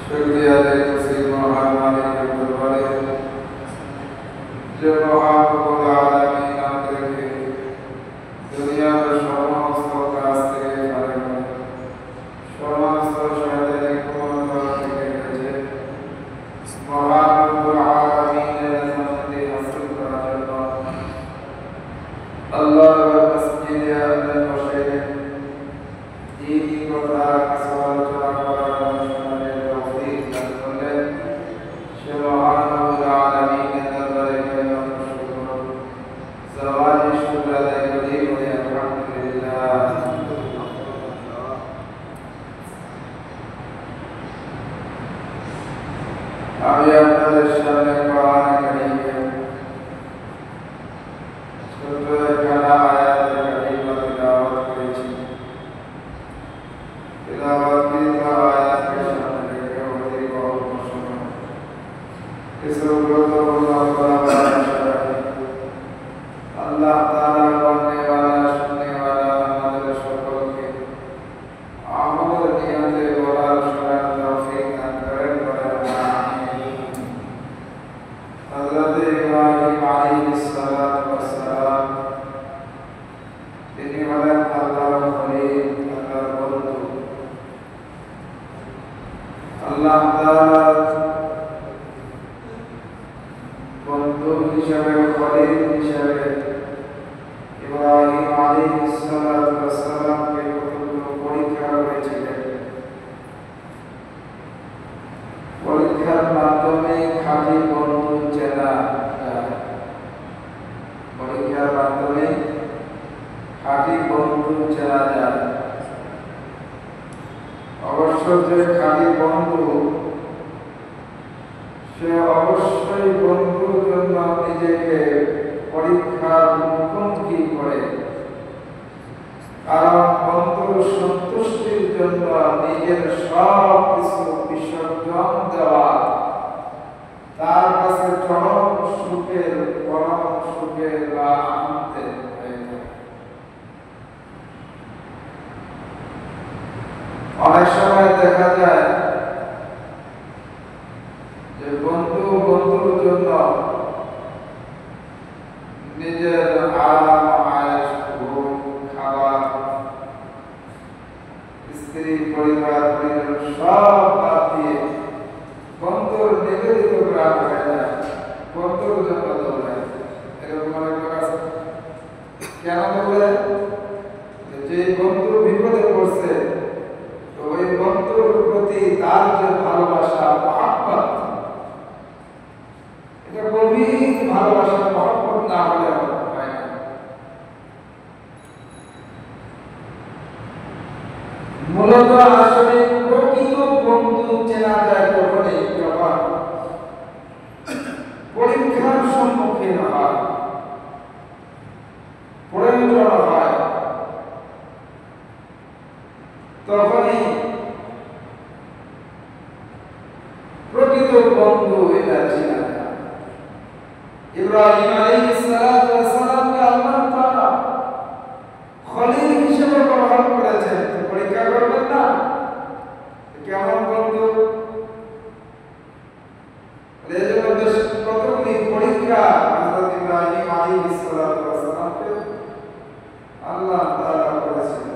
शुक्रिया अदा करছি মহান মালিকের দরবারে যে মহান রব্বুল আলামিন আমাদেরকে দুনিয়ার সমস্ত কাজ থেকে ফারেক করে সমস্ত শয়তানি কুমন্ত্র থেকে বেঁচে মহান রব্বুল আলামিনের রহমতে হাসিল করার জন্য আল্লাহর মসজিদে আমরা বসে দ্বীনি কথা কিছু আলোচনা করার অনুষ্ঠানের তৌফিক দান করলেন। সে মহান রব্বুল আলামিনের দরবারে কালিমাতুল শুকর জাওয়াজি শুকর আদায় করি বলি আলহামদুলিল্লাহ। আমি আপনাদের সামনে কোরআন কারীমের ছোট একটা আয়াত কারীমা তিলাওয়াত করেছি। তিলাওয়াতকৃত আয়াতকে সামনে রেখে অধিক অল্প সময় কিছু গুরুত্বপূর্ণ পরামর্শ রাখি। আল্লাহ তাআলা বলনে वाला सुनने वाला আমাদের সকলকে আমল নিয়তে বলার শোনার তৌফিক দান করেন বলেন আমিন। হযরত ইব্রাহিম আলাইহিস সালাতু ওয়াস সালাম তিনি হলেন আল্লাহর খলিল, আল্লাহর বন্ধু। আল্লাহ তাআলা বন্ধু হিসাবে খলিল হিসাবে ইব্রাহিম আলাইহিস সালাতু ওয়াস সালামকে কতগুলো পরীক্ষা করেছিলেন। পরীক্ষার মাধ্যমে খাঁটি বন্ধু চেনা যায়। পরীক্ষার মাধ্যমে খাঁটি বন্ধু চেনা যায়। অবশ্য যে খাঁটি বন্ধু সে অবশ্যই বন্ধুর জন্য নিজেকে পরীক্ষার মুখোমুখি করে, কারণ বন্ধুর সন্তুষ্টির জন্য নিজের সব কিছু বিসর্জন দেওয়া তার কাছে চরম সুখের বা আনন্দের হয়ে যায়। অনেক সময় দেখা যায় যে বন্ধু বন্ধুর জন্য নিজের আরাম আয়েশ ঘুম খাবার স্ত্রী পরিবার পরিজন সব বাদ দিয়ে বন্ধুর নিবেদিত প্রাণ হয়ে যায়, বন্ধুর জন্য দৌড়ায়। এরকম অনেক লোক আছে। কেন দৌড়ায়? যে বন্ধু বিপদে পড়ছে তো ওই বন্ধুর প্রতি তার যে ভালোবাসা মহব্বত, এটা গভীর ভালোবাসা মহব্বত না হলে হয় না। মূলত আসলে প্রকৃত বন্ধু চেনা যায় তখনই যখন পরীক্ষার সম্মুখীন হয়, প্রয়োজন হয়, তখনই প্রকৃত বন্ধু এটা চেনা যায়। ইব্রাহিম আলাইহিস সালাতু ওয়াস সালামকে আল্লাহ তাআলা খলিল হিসেবে গ্রহণ করেছেন। তো পরীক্ষা করবেন না কেমন বন্ধু? এজন্য বেশ কতগুলি পরীক্ষা হযরত ইব্রাহিম আলাইহিস সালাতু ওয়াস সালামকে আল্লাহ তাআলা করেছেন।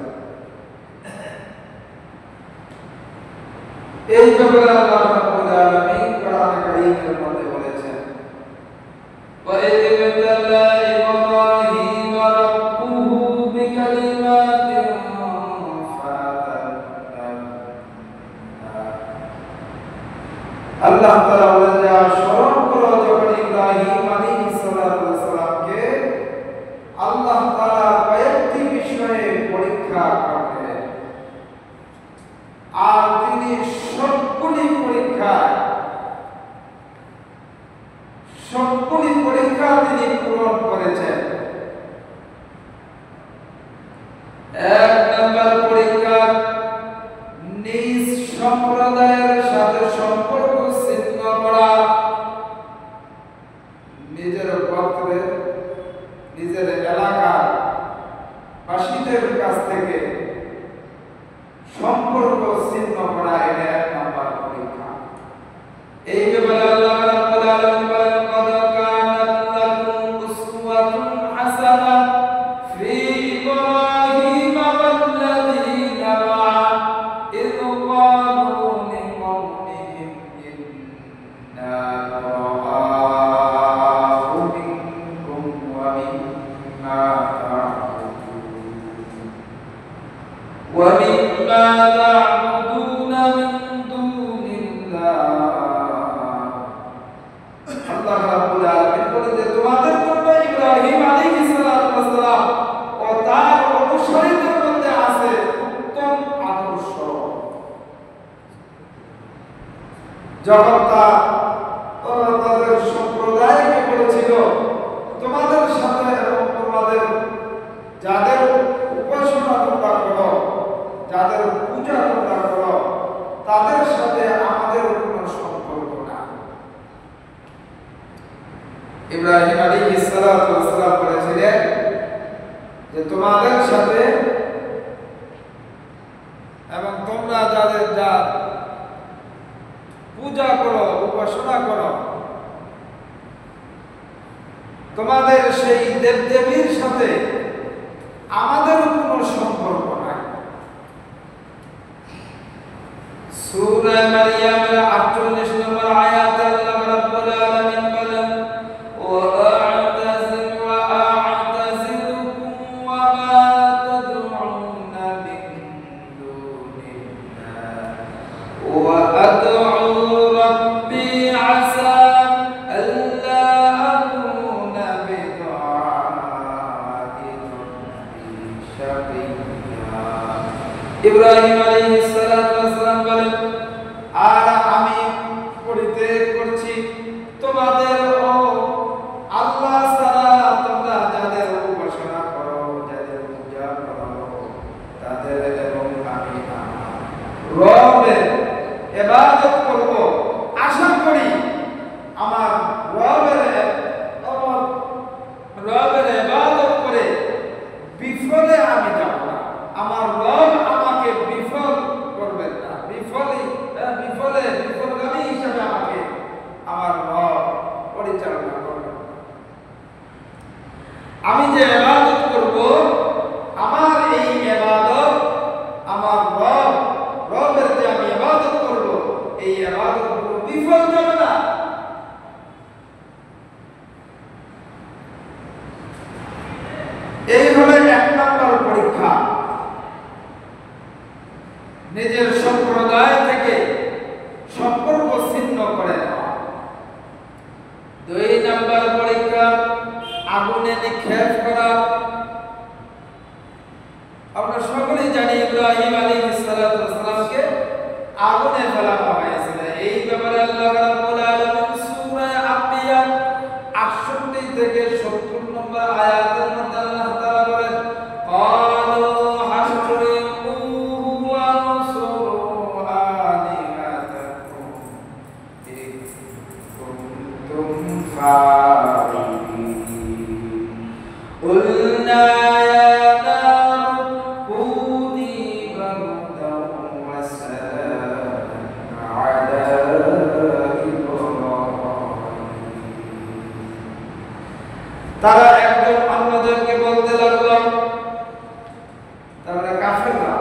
এই ব্যাপারে আল্লাহ রাব্বুল আলামিন কোরআন কারীমের মধ্যে বলেছেন, وَإِذِ ابْتَلَى إِبْرَاهِيمَ رَبُّهُ بِكَلِمَاتٍ فَأَتَمَّهُنَّ। আল্লাহ তাআলা বলেন যে স্মরণ করো যখন ইব্রাহিম আলাইহিস সালাতু ওয়াস সালামকে আল্লাহ তাআলা কয়েকটি বিষয়ে পরীক্ষা করলেন, আর তিনি সবগুলি পরীক্ষা তিনি পূরণ করেছেন। এক নম্বর পরীক্ষা, নিজ সম্প্রদায়ের সাথে সম্পর্ক ছিন্ন করা, নিজের গোত্রের নিজের এলাকার বাসীদের কাছ থেকে সম্পর্ক ছিন্ন করা, এটা এক নম্বর পরীক্ষা। যখন তাদের সম্প্রদায়কে বলেছিল তোমাদের সাথে এবং তোমাদের যাদের উপাসনা তোমরা করো, যাদের পূজা তোমরা করো, তাদের সাথে আমাদের কোনো সম্পর্ক না। ইব্রাহিম আলাইহিস সালাতু ওয়াস সালাম বলেছিলেন যে তোমাদের সাথে এবং তোমরা যাদের যা পূজা করো, উপাসনা করো, তোমাদের সেই দেবদেবীর সাথে আমাদের কোনো সম্পর্ক নাই। সূরা মারইয়ামের 48 নম্বর আয়াতে আল্লাহ রাব্বুল আলামিন বলেন, ওয়া আ'তাযিলু ওয়া আ'তাযিলুকুম ওয়া মা তাদউনা মিন দুনিল্লাহ ওয়া আদ'উ রাব্বি আসা আল্লা আকুনা বিদুআই রাব্বি শাকিয়া। ইব্রাহিম আলাইহিস সালাতু ওয়াস সালাম বলেন, আর আমি পরিত্যাগ করছি তোমাদের ও আল্লাহ ছাড়া তোমরা যাদের উপাসনা করো, যাদের পূজা করো, তাদের এবং আমি আমার রবের ইবাদত করব। আশা করি আমার রবের ইবাদত করে বিফলে আমি যাব না। আমার রব আমাকে বিফল করবেন না, বিফলগামী হিসেবে আমাকে আমার রব পরিচালনা করবেন। আমি যে ইবাদত করব, আমার এই ইবাদত আমার রবের যে আমি ইবাদত করব, এই ইবাদত বিফল যাবে না। এই হলো 1 নম্বর পরীক্ষা, নিজের সম্প্রদায় থেকে সম্পর্ক ছিন্ন করে নেওয়া। 2 নম্বর পরীক্ষা, আগুনে নিক্ষেপ করা। আমরা সকলেই জানি ইব্রাহিম আলাইহিস সালাতু ওয়াস সালামকে আগুনে ফেলানো হয়েছিল। এই ব্যাপারে আল্লাহ রাব্বুল আলামিন সূরা আম্বিয়া 68 থেকে 70 নম্বর আয়াতের মধ্যে আল্লাহ তাআলা বলেন, ক্বালু হাশরিকুহু ওয়া আনসুরু আলিহাতাকুম ইন কুনতুম ফাঈলিন। قُلْنَا يَا نَارُ كُونِي بَرْدًا وَسَلَامًا عَلَى إِبْرَاهِيمَ। তারা একজন অন্যজনকে বলতে লাগলো, তারা কাফেররা,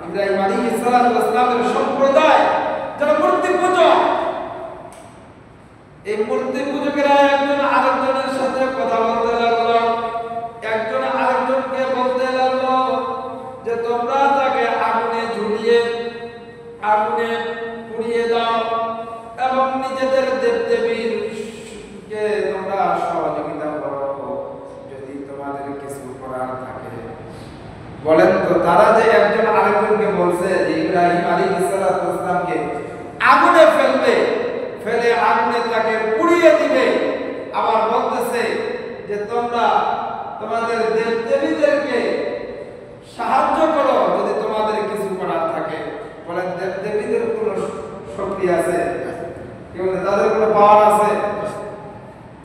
ইব্রাহিম আলাইহিস সালাতু ওয়াস সালামের সম্প্রদায় যারা মূর্তি পূজক, এই মূর্তি পূজকেরা একজন আরেকজনের সাথে কথা বলতে লাগলো। একজন আরেকজনকে বলতে লাগলো যে তোমরা তাকে আগুনে ঝুলিয়ে আগুনে পুড়িয়ে দাও এবং নিজেদের দেবদেবীর কে তোমরা সহযোগিতা করো যদি তোমাদের কিছু করার থাকে। বলেন তো, তারা যে একজন আরেকজনকে বলছে যে ইব্রাহিম আলাইহিস সালাতু ওয়াস সালামকে আগুনে ফেলবে, ফেলে আগুনে তাকে পুড়িয়ে দিবে, আবার বলতেছে যে তোমরা তোমাদের দেবদেবীদেরকে সাহায্য করো যদি তোমাদের কিছু করার থাকে। বলেন, দেবদেবীদের কোনো শক্তি আছে? কি বলে, তাদের কোনো পাওয়ার আছে?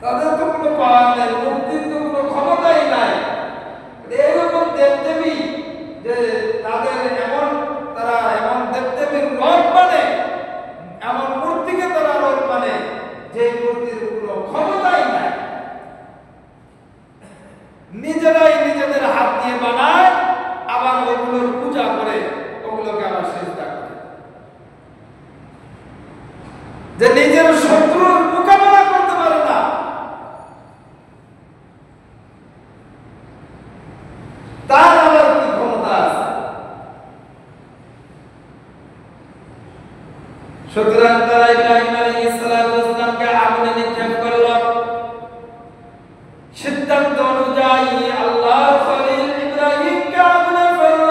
তাদের তো কোনো পাওয়ার নাই, মুক্তির তো কোনো ক্ষমতাই নাই। এরকম দেবদেবী যে তারা এমন দেবদেবীর রব মানে, এমন মূর্তিকে তারা রব মানে যে মূর্তির কোনো ক্ষমতাই নাই। নিজেরাই নিজেদের হাত দিয়ে বানায়, আবার ওগুলোর পূজা করে, ওগুলোকে আবার সিজদা করে। যে নিজের শত্রুর মোকাবেলা করতে পারে না, তার আবার কি ক্ষমতা আছে? সুতরাং তারা ইব্রাহিম আলাইহিস সালাতু ওয়াস সালামকে আগুনে নিক্ষেপ করল। সিদ্ধান্ত অনুযায়ী আল্লাহর খলিল ইব্রাহিমকে আগুনে ফেলল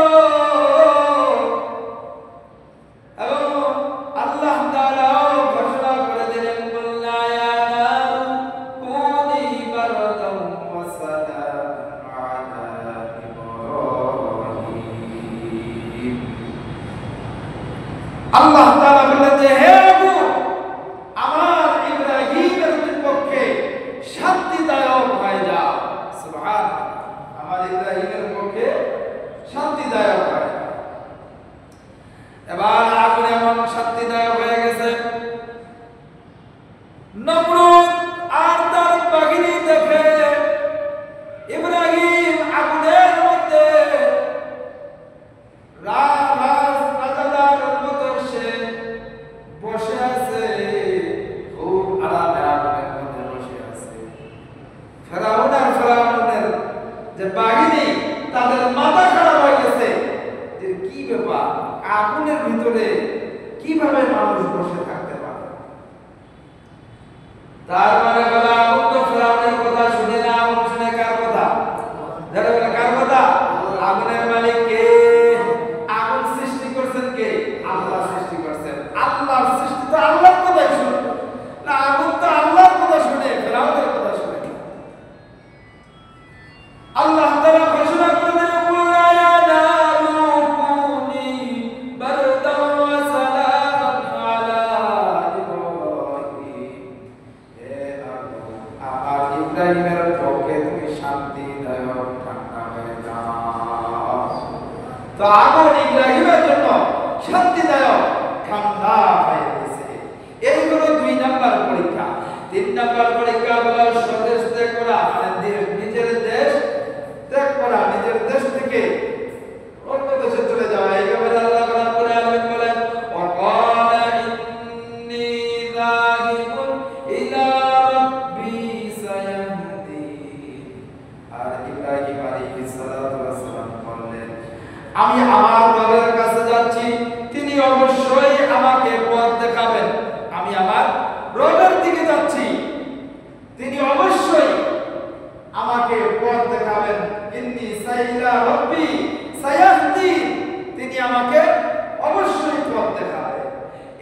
এবং আল্লাহ তাআলা ঘোষণা খারাপ হয়ে গেছে। নমরুদ আর তার বাহিনী দেখে ইব্রাহিম আগুনের মধ্যে রাজাদারের মতো সে বসে আছে, খুব আরামে আগুনের মধ্যে বসে আছে। ফেরাউনের যে বাহিনী, তাদের মাথা খারাপ হয়ে গেছে যে কি ব্যাপার, আগুনের ভিতরে কিভাবে মানুষ বসে থাকতে পারে। তার মানে বলে আগুন তো ফেরাউনের কথা শুনে না, আগুন শুনে কার কথা? যারা বলে কার কথা? আগুনের মালিক কে? আগুন সৃষ্টি করছেন কে? আল্লাহ সৃষ্টি করছেন। আল্লাহর সৃষ্টি তো আল্লাহর কথাই শুনে না, আগুন তো আল্লাহর কথা শুনে, ফেরাউনের কথা শুনে। আল্লাহ তাআলা ঘোষণা করে দিলেন, কুল্লা ইয়া নারু কুনি বারদান ওয়া সালামান আলা ইব্রাহিম। হে আগুন, আমার ইব্রাহিমের পক্ষে তুমি শান্তি দাও, ঠান্ডা হয়ে যাও। তো আগুন ইব্রাহিমের জন্য শান্তি দাও, ঠান্ডা হয়ে গেছে। এই হলো 2 নাম্বার পরীক্ষা। 3 নাম্বার পরীক্ষা হলো স্বদেশ ত্যাগ করা, মানে নিজের দেশ ত্যাগ করা, নিজের দেশ থেকে অন্য দেশে চলে যাওয়া। এই ব্যাপারে আল্লাহ রাব্বুল আলামিন বলেন, ওয়া ক্বালা ইন্নী যাহিবুন ইলা রাব্বি সায়াহদিন। আর ইব্রাহিম আলাইহিস সালাতু ওয়াস সালাম বললেন, আমি আমার রবের কাছে যাচ্ছি, তিনি অবশ্যই আমাকে পথ দেখাবেন। আমি আমার রবের দিকে যাচ্ছি, তিনি অবশ্যই আমাকে পথ দেখাবেন। ইন্নী সাইলা রাব্বি সায়াহদিন, তিনি আমাকে অবশ্যই পথ দেখাবেন।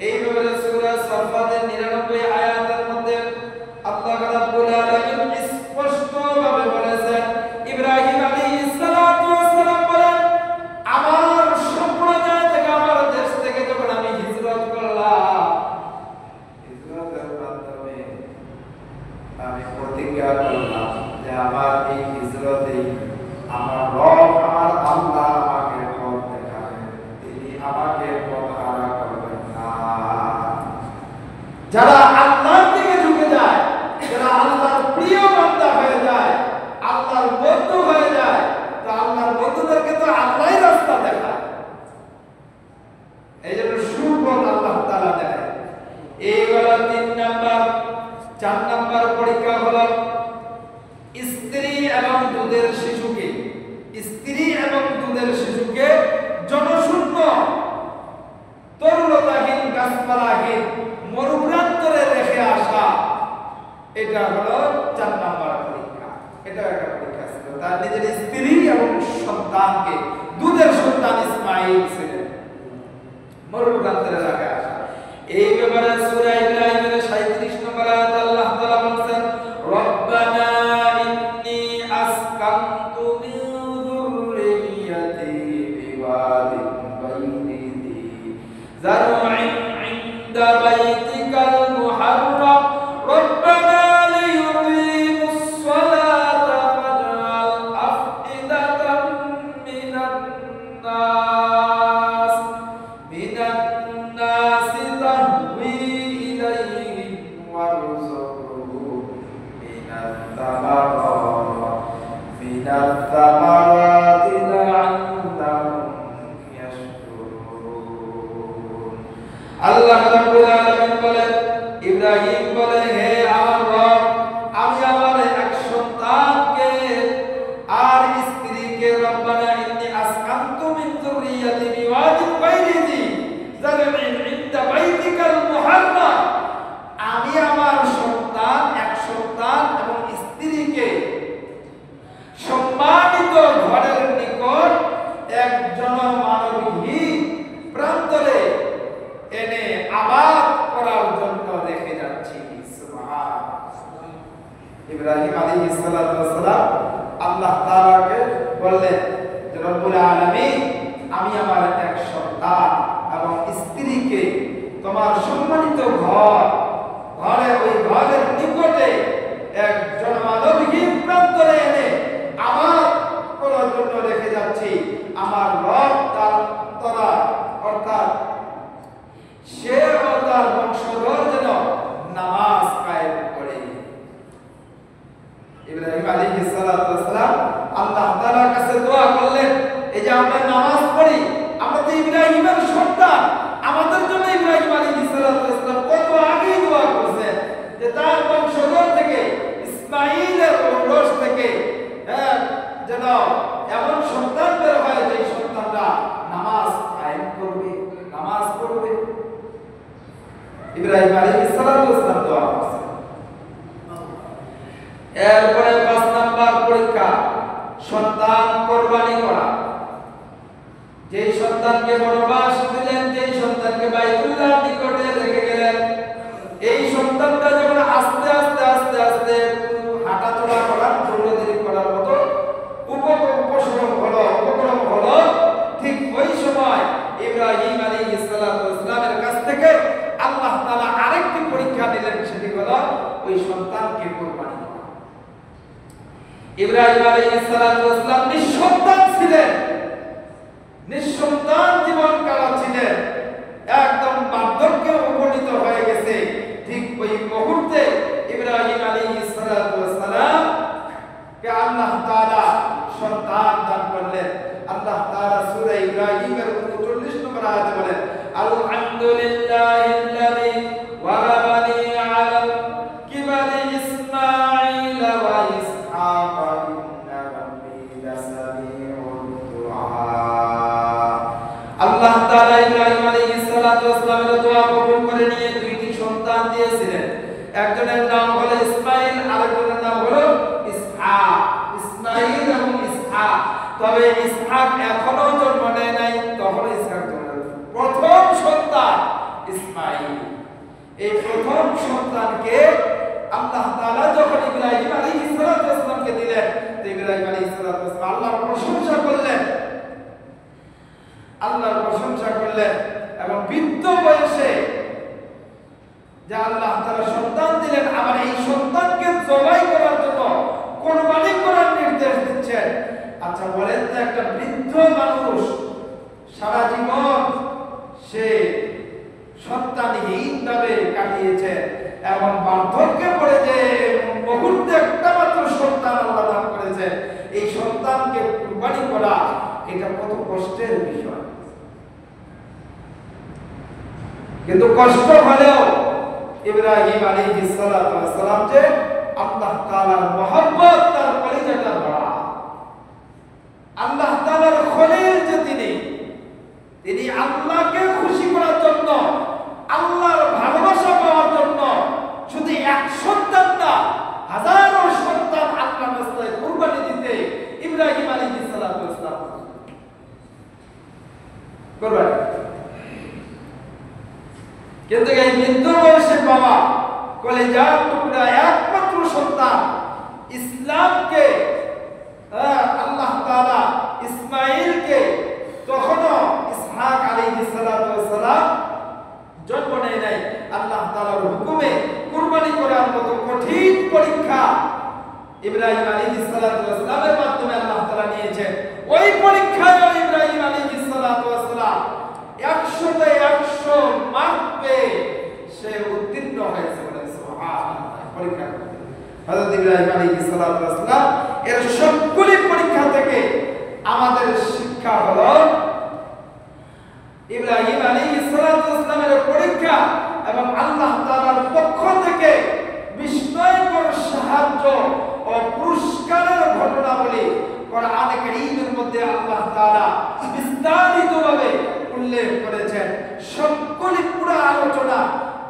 এই ব্যাপারে সূরা সাফাতের 99 আয়াতের মধ্যে আল্লাহ রাব্বুল আলামিন স্পষ্টভাবে বলেছেন, ইব্রাহিম আলাইহিস সালাতু ওয়াস সালাম বলেন, আমার সম্প্রদায় থেকে, আমার দেশ থেকে যখন আমি হিজরত করলাম, হিজরতের মাধ্যমে আমি প্রতিজ্ঞা করলাম যে আমার এই হিজরতে আমার রব, আমার আল্লাহ আমাকে পথ দেখাবেন, তিনি আমাকে পথ হারা করবেন না। যারা আল্লাহর দিকে ঝুঁকে যায়, যারা আল্লাহর প্রিয় বান্দা হয়ে যায়, আল্লাহর বন্ধু হয়ে যায়, তো আল্লাহর বন্ধুদেরকে তো আল্লাহই রাস্তা দেখায়। এই জন্য সুপথ আল্লাহ তাআলা দেখায়। এই হলো 3 নাম্বার। 4 নাম্বার পরীক্ষা হলো স্ত্রী এবং দুধের শিশুকে, স্ত্রী এবং দুধের শিশুকে জনশূন্য, তরুলতাহীন, গাছপালাহীন মরুপ্রান্তরে রেখে আসা, এটা হলো 4 নাম্বার পরীক্ষা। এটা একটা পরীক্ষা ছিল। তার নিজের স্ত্রী এবং সন্তানকে, দুধের সন্তান ইসমাঈল ছিলেন, মরুপ্রান্তরে রেখে আসা। এই ব্যাপারে সূরা ইব্রাহিমের 37 নম্বর আয়াতে আল্লাহ তাআলা বলেন, রব্বানা ইন্নী আসকানতু মিন যুররিয়্যাতি বিওয়াদিন গায়রি যী যার'ইন 'ইনদা বাইতিকাল মুহাররাম রব্বানা লিয়ুকিমুস সালাতা ফাজ'আল আফইদাতাম মিনান নাস তাহওয়ি ইলাইহিম ওয়ারযুকহুম মিনাত তামারাতি লা'আল্লাহুম ইয়াশকুরুন। আল্লাহ রাব্বুল আলামিন বলেন, ইব্রাহিম বলে, হে আমার রব, আমি আমার এক সন্তানকে আর স্ত্রীকে, রব্বানা ইন্নী আসকানতু মিন যুররিয়্যাতি বিওয়াদিন গায়রি যী যার'ইন 'ইনদা বাইতিকাল মুহাররাম, আমি আমার সন্তান, এক সন্তান এবং স্ত্রীকে সম্মানিত ঘরের নিকট এক জনমানবহীন প্রান্তরে এনে আবাদ করার জন্য রেখে যাচ্ছি। সুবহানাল্লাহ। ইব্রাহিম আলাইহিস সালাতু ওয়াস সালাম আল্লাহ তাআলাকে বললেন যে, রব্বুল আলামিন, আমি আমার এক সন্তান এবং স্ত্রীকে তোমার সম্মানিত ঘরে, ওই ঘরের নিকটে এক জনমানবহীন প্রান্তরে এনে আবাদ করার জন্য রেখে যাচ্ছি। আমার রব তাআলা, অর্থাৎ সে ইব্রাহিম আলাইহিস সালাম দোয়া করছেন। এরপরে 5 নাম্বার পরীক্ষা সন্তান কুরবানি করা। যে সন্তানকে বনবাস দিলেন, যে সন্তানকে বাইতুল্লাহর নিকটে রেখে গেলেন, এই সন্তানটা যখন আস্তে আস্তে আস্তে আস্তে হাঁটাচলা করার দৌড়াদৌড়ি করার মতো উপক্রম হলো, ঠিক ওই সময় ইব্রাহিম আলাইহিস সালামের কাছ থেকে আল্লাহ তাআলা আরেকটি পরীক্ষা নিলেন, সেটি হলো ওই সন্তানকে কুরবানি করা। ইব্রাহিম আলাইহিস সালাম নিঃসন্তান ছিলেন, নিঃসন্তান জীবন কাটাচ্ছিলেন, একদম বার্ধক্যে উপনীত হয়ে গেছে। ঠিক ওই মুহূর্তে ইব্রাহিম আলাইহিস সালাম কে আল্লাহ তাআলা সন্তান দান করলেন। আল্লাহ তাআলা সূরা ইব্রাহিমের 39 নম্বর আয়াতে বলেন, আলহামদুলিল্লাহিল্লাযী ওয়াহাবানি আলাল কিবারি ইসমাঈল ওয়া ইসহাক ইন্না রাব্বী লাসামিউদ দুআ। আল্লাহ তাআলা ইব্রাহিম আলাইহিস সালামের দোয়া কবুল করে নিয়ে দুইটি সন্তান দিয়েছিলেন। একজনের নাম হলো ইসমাঈল, আরেকজনের নাম হলো ইসহাক। ইসমাঈল এবং ইসহাক, তবে ইসহাক এখনো জন্ম নেয় নাই, তখন ইসহাক জন্ম নেয়। প্রথম সন্তান ইসমাঈল। এই প্রথম সন্তানকে আল্লাহ তাআলা যখন ইব্রাহিম আলাইহিস সালামকে দিলেন, তো ইব্রাহিম আলাইহিস সালাম আল্লাহর প্রশংসা করলেন, আল্লাহর প্রশংসা করলেন এবং বৃদ্ধ বয়সে যে আল্লাহ তাআলা সন্তান দিলেন, আবার এই সন্তানকে জবাই করার জন্য কুরবানি করার নির্দেশ দিচ্ছেন। আচ্ছা বলেন তো, একটা বৃদ্ধ মানুষ সারা জীবন সে সন্তানহীন ভাবে কাটিয়েছে এবং বার্ধক্যে পড়ে যে মুহূর্তে একটা মাত্র সন্তান আল্লাহ দান করেছে, এই সন্তানকে কুরবানি করা এটা কত কষ্টের বিষয়। কিন্তু কষ্ট হলেও ইব্রাহিম আলাইহিস সালাম যে আল্লাহ তাআলার মহব্বত তার কলিজাটা ভরা, আল্লাহ তাআলার খলিল যে তিনি আল্লাহকে খুশি করার জন্য, আল্লাহর ভালোবাসা পাওয়ার জন্য শুধু এক সন্তান না, হাজারো সন্তান আল্লাহর রাস্তায় কুরবানি দিতে ইব্রাহিম আলাইহিস সালাম কুরবানি। কিন্তু এই বৃদ্ধ বয়সে বাবা কলিজার টুকরা একমাত্র সন্তান ইসলামকে, আল্লাহ তাআলা ইসমাঈলকে তখনও ইসহাক আলাইহিস সালাম জন্ম নেয় নাই। আল্লাহ তাআলার হুকুমে কুরবানি করার মতো কঠিন পরীক্ষা ইব্রাহিম আলাইহিস সালামের মাধ্যমে আল্লাহ তাআলা নিয়েছেন। ওই পরীক্ষায় ইব্রাহিম আলাইহিস সালাম 100তে 100 মার্ক পেয়ে সে উত্তীর্ণ হয়েছে। বলেন সুবহানাল্লাহ। পরীক্ষা হযরত ইব্রাহিম আলাইহিস সালাম এর সবগুলি পরীক্ষা থেকে আমাদের শিক্ষা হলো, ইব্রাহিম আলাইহিস সালামের পরীক্ষা এবং আল্লাহ তাআলার পক্ষ থেকে বিস্ময়কর সাহায্য ও পুরস্কারের ঘটনাবলী কোরআনে কারীমের মধ্যে আল্লাহ তাআলা বিস্তারিতভাবে উল্লেখ করেছেন। সবগুলি পুরো আলোচনা,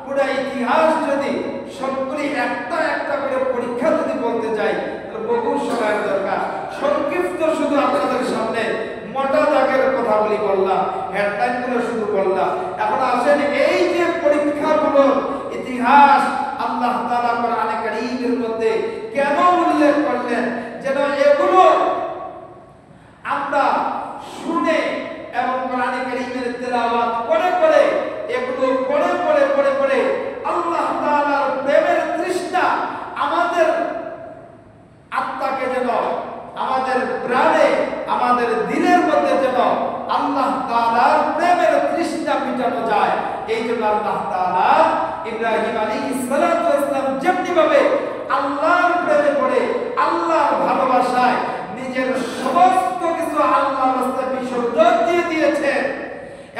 পুরো ইতিহাস যদি সবগুলি একটা একটা করে পরীক্ষা যদি বলতে যাই তাহলে বহু সময়ের দরকার। সংক্ষিপ্ত শুধু আপনাদের সামনে মোটা দাগের কথাগুলি বললাম, হেডলাইনগুলো শুধু বললাম। এখন আসেন এই যে পরীক্ষাগুলোর ইতিহাস আল্লাহ তাআলা কোরআনে কারীমের মধ্যে কেন উল্লেখ করলেন, যেন এগুলো আমরা শুনে এবং কোরআনে কারীমের তেলাওয়াত করে করে, এগুলো পড়ে আল্লাহ তাআলার প্রেমের তৃষ্ণা আমাদের আত্মাকে যেন, আমাদের প্রাণে, আমাদের দিলের মধ্যে যেন আল্লাহ তাআলার প্রেমের তৃষ্ণা মিটানো যায়। এই জন্য আল্লাহ তাআলা ইব্রাহিম আলাইহিস সালাম যেমনি ভাবে আল্লাহর প্রেমে পড়ে, আল্লাহর ভালোবাসায় নিজের সমস্ত কিছু আল্লাহর রাস্তায় বিসর্জন দিয়ে দিয়েছেন,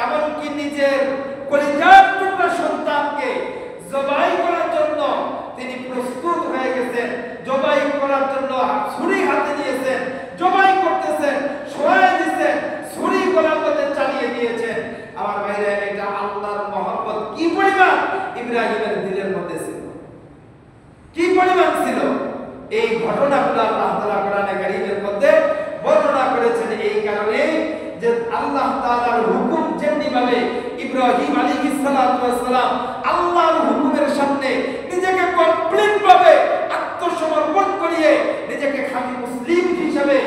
এমনকি নিজের কলিজার টুকরা সন্তানকে জবাই করার জন্য তিনি প্রস্তুত হয়ে গেছেন। জবাই করার জন্য ছুরি হাতে নিয়েছেন, জবাই করতেছেন, সরাই দিয়েছেন, ছুরি গলার মধ্যে চালিয়ে দিয়েছেন। আমার ভাইরা, এটা আল্লাহর মহব্বত কি পরিমাণ! ইব্রাহিম পরিমাণ ছিল, এই ঘটনাগুলো আল্লাহ তাআলা কোরআনে কারীমের মধ্যে বর্ণনা করেছেন। এই কারণে যে আল্লাহ তাআলার হুকুম যেমনি ভাবে ইব্রাহিম আলাইহিস সালাতু ওয়াস সালাম আল্লাহর হুকুমের সামনে নিজেকে কমপ্লিট ভাবে আত্মসমর্পণ করিয়ে নিজেকে খাঁটি মুসলিম হিসেবে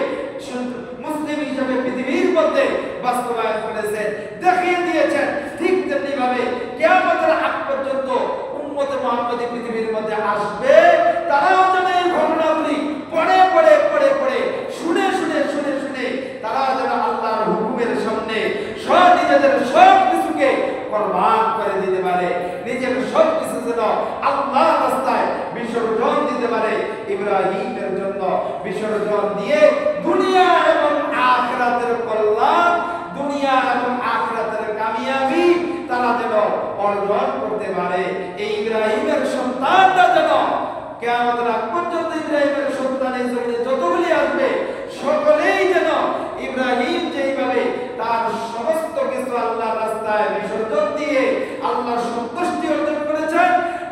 পৃথিবীর মধ্যে বাস্তবায়ন করেছেন, দেখিয়ে দিয়েছেন, ঠিক তেমনি ভাবে কিয়ামতের আগ পর্যন্ত উম্মতে মুহাম্মদী পৃথিবীর মধ্যে আসবে, তারাও যেন এই ঘটনাগুলি পড়ে পড়ে পড়ে পড়ে শুনে শুনে শুনে শুনে তারা যেন আল্লাহর হুকুমের সামনে নিজেদের সব কিছুকে কুরবান করে দিতে পারে, নিজের সব কিছু যেন আল্লাহর রাস্তায় বিসর্জন দিতে পারে। ইব্রাহিমের জন্য বিসর্জন দিয়ে দুনিয়া এবং আখিরাতের কল্যাণ, দুনিয়া এবং আখিরাতের কামিয়াবি তারা যেন অর্জন করতে পারে। এই ইব্রাহিমের সন্তানরা যেন কিয়ামতের আগ পর্যন্ত ইব্রাহিমের সন্তানের জন্য যতগুলি আসবে সকলেই যেন ইব্রাহিম যেইভাবে তার সমস্ত কিছু আল্লাহর রাস্তায় বিসর্জন দিয়ে আল্লাহর সন্তুষ্টি অর্জন করেছেন,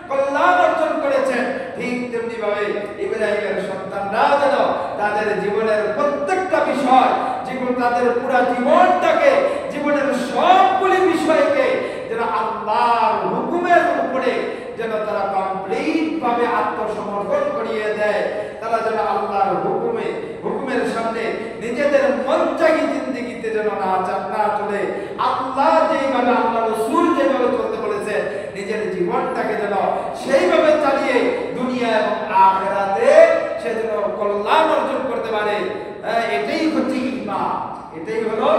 কল্যাণ অর্জন করেছেন, ঠিক তেমনি ভাবে ইব্রাহিমের সন্তানরা যেন তাদের জীবনের প্রত্যেকটা বিষয়, তাদের পুরো জীবনটাকে, জীবনের সবগুলি বিষয়কে যেন আল্লাহর হুকুমের উপরে যেন তারা কমপ্লিট ভাবে আত্মসমর্পণ করিয়ে দেয়। তারা যেন আল্লাহর হুকুমের সামনে নিজেদের মন চাহি জিন্দেগিতে যেন না চলে, আল্লাহ যেইভাবে আল্লাহ রাসূল যেভাবে চলতে বলেছে নিজের জীবনটাকে যেন সেইভাবে চালিয়ে দুনিয়া এবং আখিরাতে সে যেন কল্যাণ অর্জন করতে পারে। এটাই হচ্ছে ঈমান, এটাই হলো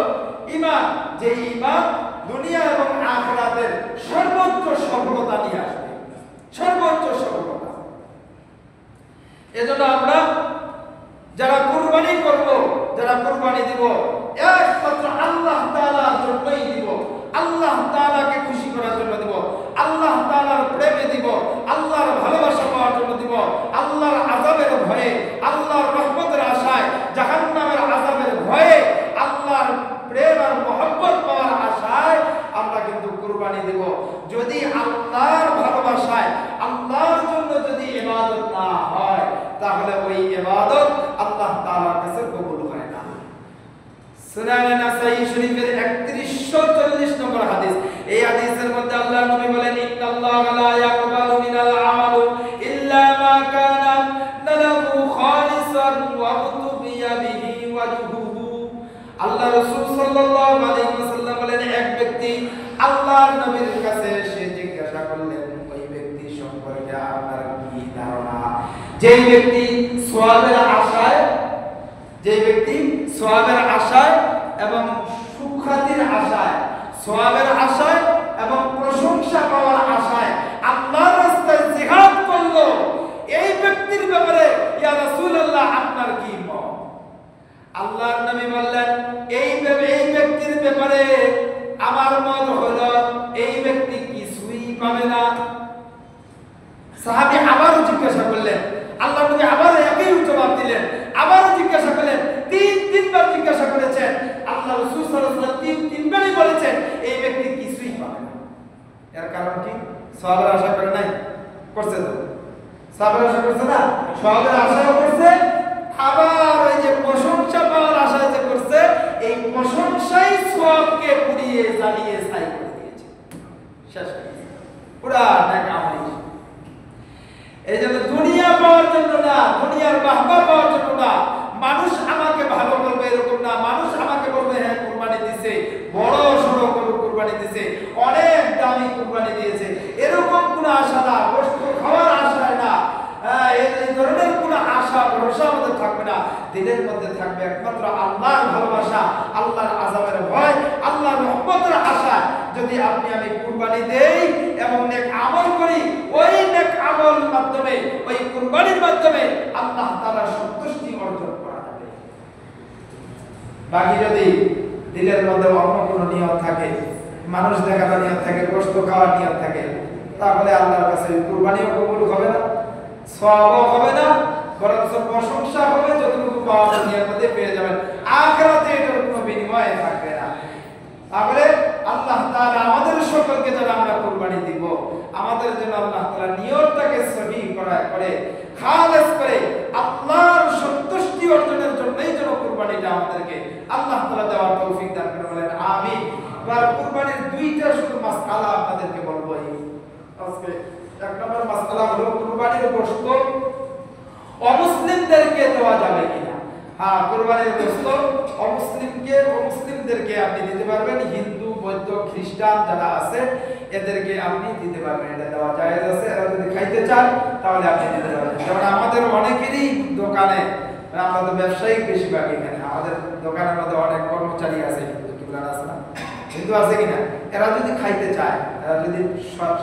ঈমান, যে ঈমান দুনিয়া এবং আখিরাতের সর্বোচ্চ সফলতা নিয়ে আসবে, সর্বোচ্চ সফলতা। এজন্য আমরা যারা কুরবানি করব, যারা কুরবানি দিব, একমাত্র আল্লাহ তাআলার জন্যই দিব, আল্লাহ তাআলাকে খুশি করার জন্য দিব, আল্লাহ তাআলার প্রেমে দিব, আল্লাহর ভালোবাসা পাওয়ার জন্য দিব, আল্লাহর আযাবের ভয়ে, আল্লাহর রহমতের আশায়, জাহান্নামের আযাবের ভয়ে, আল্লাহর প্রেম আর মহব্বত পাওয়ার আশায় আমরা কিন্তু কুরবানি দেব। যদি আল্লাহর ভালোবাসায়, আল্লাহর জন্য যদি ইবাদত না হয় তাহলে ওই ইবাদত আল্লাহ তাআলার কাছে কবুল হয় না। সুনান নাসাই শরীফের 3140 নম্বর হাদিস, এই হাদিসের মধ্যে আল্লাহর নবী বলেন, ইন্নাল্লাহা লা ইয়াকবালু মিনাল আমালু ইল্লা মা কানা লাহু খালিসান ওয়া উতুবিয়া বিহি ওয়াজহুহু। আল্লাহ রাসূল সাল্লাল্লাহু আলাইহি ওয়াসাল্লাম বলেন, এক ব্যক্তি আল্লাহর নবীর কাছে এসে জিজ্ঞাসা করলেন, ওই ব্যক্তি সম্পর্কে আপনার কি ধারণা? যেই ব্যক্তি সওয়াবের আশায়, যেই ব্যক্তি সওয়াবের আশায় এবং সুখ্যাতির আশায়, সওয়াবের আশায় এবং প্রশংসা পাওয়ার আশায় আল্লাহর রাস্তায় জিহাদ করলো, এই ব্যক্তির ব্যাপারে ইয়া রাসূলুল্লাহ আপনার কি মত? আল্লাহর নবী বললেন, এই ব্যক্তির ব্যাপারে আমার মত হলো এই ব্যক্তি কিছুই পাবে না। সাহাবী আবারও জিজ্ঞাসা করলেন, আল্লাহর নবী আবার একই জবাব দিলেন, আবারও জিজ্ঞাসা করলেন, তিনবার জিজ্ঞাসা করেছেন। আল্লাহ রাসূল সাল্লাল্লাহু আলাইহি ওয়াসাল্লাম তিনবারই বলেছেন এই ব্যক্তি কিছুই পাবে না। এর কারণ কি? সওয়াবের আশা করে নাই, করছে তো? সওয়াবের আশা করছে না? সওয়াবের আশাও করছে, আবার ওই যে প্রশংসা পাওয়ার আশায় যে করছে, এই প্রশংসাই সওয়াবকে পুড়িয়ে জ্বালিয়ে ছাই করে দিয়েছে, শেষ করে দিয়েছে, পুরা নেক আমল। এই জন্য দুনিয়া পাওয়ার জন্য না, দুনিয়ার বাহবা পাওয়ার জন্য না, মানুষ আমাকে ভালো বলবে এরকম না, মানুষ আমাকে বলবে হ্যাঁ কুরবানি দিয়েছে, বড় সড়ো কুরবানি দিয়েছে, অনেক দামি কুরবানি দিয়েছে, এরকম কোনো আশা না, বস্তু খাওয়ার আশায় না, এই ধরনের কোনো আশা ভরসা আমাদের থাকবে না। দিলের মধ্যে থাকবে একমাত্র আল্লাহর ভালোবাসা, আল্লাহর আযাবের ভয়, আল্লাহর রহমতের আশা। যদি আপনি আমি কুরবানি দেই এবং নেক আমল করি, ওই নেক আমলের মাধ্যমে, ওই কুরবানির মাধ্যমে আল্লাহ তাআলার সন্তুষ্টি অর্জন করা যাবে। বাকি যদি দিলের মধ্যে অন্য কোনো নিয়ত থাকে, মানুষ দেখানোর নিয়ত থাকে, গোশত খাওয়ার নিয়ত থাকে, তাহলে আল্লাহর কাছে কুরবানিও কবুল হবে না, সওয়াবও হবে না, বরং প্রশংসা হবে, যতটুকু পাওয়া দুনিয়ার মধ্যে পেয়ে যাবেন, আখিরাতে এটার কোনো বিনিময় থাকবে না। তাহলে আল্লাহ তাআলা আমাদের সকলকে যারা আমরা কুরবানি দিব, আমাদের জন্য আল্লাহ তাআলা নিয়তটাকে সহিহ করে খালেস করে আল্লাহর সন্তুষ্টি অর্জনের জন্যই যেন কুরবানিটা আমাদেরকে আল্লাহ তাআলা দেওয়ার তৌফিক দান করে বলেন আমিন। এবার কুরবানির দুইটা শুধু মাসআলা আপনাদেরকে বলবো। আজকে এক নম্বর মাসআলা হলো কুরবানির গোশত অমুসলিমদেরকে দেওয়া যাবে কিনা। হ্যাঁ, কুরবানির গোশত অমুসলিমদেরকে আপনি দিতে পারবেন। হিন্দু, বৌদ্ধ, খ্রিস্টান যারা আছে এদেরকে আপনি দিতে পারবেন, এটা দেওয়া জায়েজ আছে। এরা যদি খাইতে চান তাহলে আপনি দিতে পারবেন। যেমন আমাদের অনেকেরই দোকানে, আমরা তো ব্যবসায়িক বেশিরভাগ, এখানে আমাদের দোকানের মধ্যে অনেক কর্মচারী আছে, হিন্দু আছে কিনা, এরা যদি খাইতে চায়, এরা যদি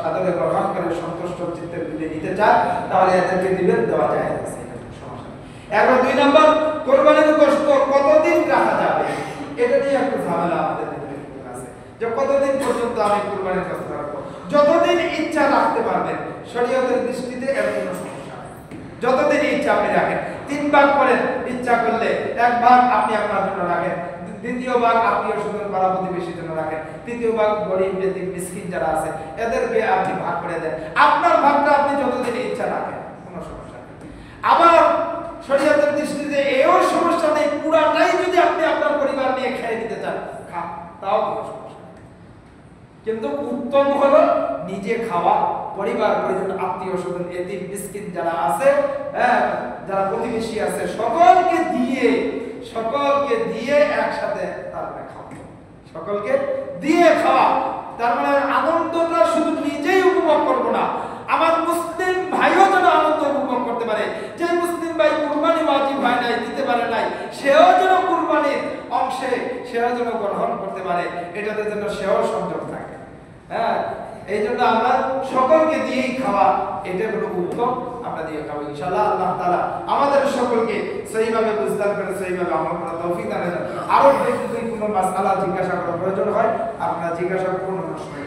সাদরে গ্রহণ করে সন্তুষ্ট চিত্তে যদি নিতে চায় তাহলে এদেরকে দিবেন, দেওয়া যায় আছে, সমস্যা নেই। এরপর দুই নম্বর, কুরবানির গোশত কতদিন রাখা যাবে, এটা নিয়ে একটু ঝামেলা আমাদের আছে, যে কতদিন পর্যন্ত আমি কুরবানির গোশত রাখবো। যতদিন ইচ্ছা রাখতে পারবেন, শরীয়তের দৃষ্টিতে এর কোনো সমস্যা নেই। যতদিন ইচ্ছা আপনি রাখেন, 3 ভাগ করেন, ইচ্ছা করলে 1 ভাগ আপনি আপনার জন্য রাখেন, দ্বিতীয় ভাগ আত্মীয় স্বজন পাড়া প্রতিবেশীর জন্য রাখেন, তৃতীয় ভাগ গরিব ব্যক্তি মিসকিন যারা আছে এদেরকে আপনি ভাগ করে দেন। আপনার ভাগটা আপনি যতদিন ইচ্ছা রাখেন, কোনো সমস্যা নেই। আবার শরীয়তের দৃষ্টিতে এও সমস্যা নেই, পুরাটাই যদি আপনি আপনার পরিবার নিয়ে খেয়ে দিতে চান, খান, তাও কোনো সমস্যা নেই। কিন্তু উত্তম হলো নিজে খাওয়া, পরিবার পরিজন আত্মীয় স্বজন এতিম মিসকিন যারা আছে, যারা প্রতিবেশী আছে সকলকে দিয়ে একসাথে তারপরে খাওয়া, সকলকে দিয়ে খাওয়া। তার মানে আনন্দটা শুধু নিজেই উপভোগ করবো না, আমার মুসলিম ভাইও যেন আনন্দ উপভোগ করতে পারে। যে মুসলিম ভাই কুরবানি ওয়াজিব হয় নাই, দিতে পারে নাই, সেও যেন কুরবানির অংশে সেও যেন গ্রহণ করতে পারে, এটাতে যেন সেও সংযম থাকে। এই জন্য আমরা সকলকে দিয়েই খাওয়া, এটা হলো উত্তম, আমরা দিয়ে খাবো ইনশাআল্লাহ। আল্লাহ তাআলা আমাদের সকলকে সহিভাবে বুঝতে করে সহিভাবে আমল করার তৌফিক দান করেন। আরো যদি কোনো মাসআলা জিজ্ঞাসা করার প্রয়োজন হয় আপনারা জিজ্ঞাসা করুন, সময়